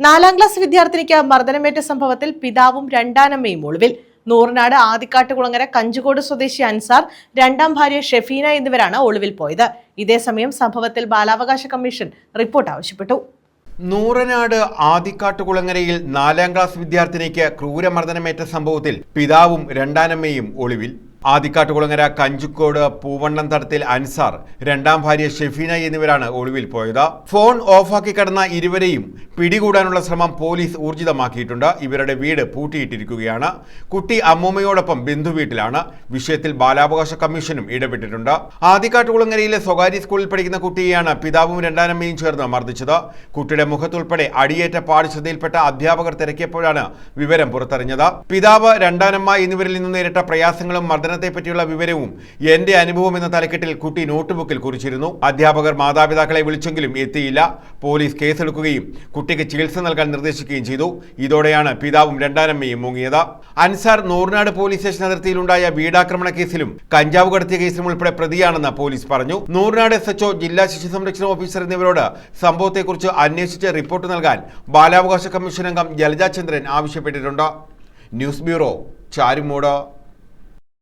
4ാം class വിദ്യാർത്ഥിനിക്ക് മർദ്ദനമേറ്റ സംഭവത്തിൽ പിതാവും രണ്ടാനമ്മയും ഒളിവിൽ. നൂറിനാട് ആദിക്കാട്ടുകുളങ്ങര കഞ്ചുകോട് സ്വദേശി അൻസാർ, രണ്ടാം ഭാര്യ ഷെഫീന എന്നിവരാണ് ഒളിവിൽ പോയത്. ഇതേസമയം സംഭവത്തിൽ ബാലാവകാശ കമ്മീഷൻ റിപ്പോർട്ട് ആവശ്യപ്പെട്ടു. നൂറനാട് ആദിക്കാട്ടുകുളങ്ങരയിൽ 4ാം ക്ലാസ് വിദ്യാർത്ഥിനിക്ക് ക്രൂരമർദ്ദനമേറ്റ സംഭവത്തിൽ പിതാവും രണ്ടാനമ്മയും ഒളിവിൽ. ആദിക്കാട്ടുകുളങ്ങര കഞ്ചുക്കോട് പൂവണ്ണം തടത്തിൽ അൻസാർ, രണ്ടാം ഭാര്യ ഷെഫീന എന്നിവരാണ് ഒളിവിൽ പോയത്. ഫോൺ ഓഫാക്കി കടന്ന ഇരുവരെയും പിടികൂടാനുള്ള ശ്രമം പോലീസ് ഊർജിതമാക്കിയിട്ടുണ്ട്. ഇവരുടെ വീട് പൂട്ടിയിട്ടിരിക്കുകയാണ്. കുട്ടി അമ്മൂമ്മയോടൊപ്പം ബന്ധുവീട്ടിലാണ്. വിഷയത്തിൽ ബാലാവകാശ കമ്മീഷനും ഇടപെട്ടിട്ടുണ്ട്. ആദിക്കാട്ടുകുളങ്ങരയിലെ സ്വകാര്യ സ്കൂളിൽ പഠിക്കുന്ന കുട്ടിയെയാണ് പിതാവും രണ്ടാനമ്മയും ചേർന്ന് മർദ്ദിച്ചത്. കുട്ടിയുടെ മുഖത്തുൾപ്പെടെ അടിയേറ്റ പാട് ശ്രദ്ധയിൽപ്പെട്ട അധ്യാപകർ തിരക്കിയപ്പോഴാണ് വിവരം പുറത്തറിഞ്ഞത്. പിതാവ്, രണ്ടാനമ്മ എന്നിവരിൽ നിന്ന് നേരിട്ട പ്രയാസങ്ങളും മർദ്ദനത്തെ പറ്റിയുള്ള വിവരവും എന്റെ അനുഭവം എന്ന തലക്കെട്ടിൽ കുട്ടി നോട്ട്ബുക്കിൽ കുറിച്ചിരുന്നു. അധ്യാപകർ മാതാപിതാക്കളെ വിളിച്ചെങ്കിലും എത്തിയില്ല. പോലീസ് കേസെടുക്കുകയും കുട്ടിക്ക് ചികിത്സ നൽകാൻ നിർദ്ദേശിക്കുകയും ചെയ്തു. ഇതോടെയാണ് പിതാവും രണ്ടാനമ്മയും മുങ്ങിയത്. അൻസാർ നൂറിനാട് പോലീസ് സ്റ്റേഷൻ അതിർത്തിയിലുണ്ടായ വീടാക്രമണ കേസിലും കഞ്ചാവ് കടത്തിയ കേസിലും ഉൾപ്പെടെ പ്രതിയാണെന്ന് പോലീസ് പറഞ്ഞു. നൂറിനാട് SHO, ജില്ലാ ശിശു സംരക്ഷണ ഓഫീസർ എന്നിവരോട് സംഭവത്തെക്കുറിച്ച് അന്വേഷിച്ച് റിപ്പോർട്ട് നൽകാൻ ബാലാവകാശ കമ്മീഷൻ അംഗം ജലജ ചന്ദ്രൻ ആവശ്യപ്പെട്ടിട്ടുണ്ട്. News bureau, Charummood.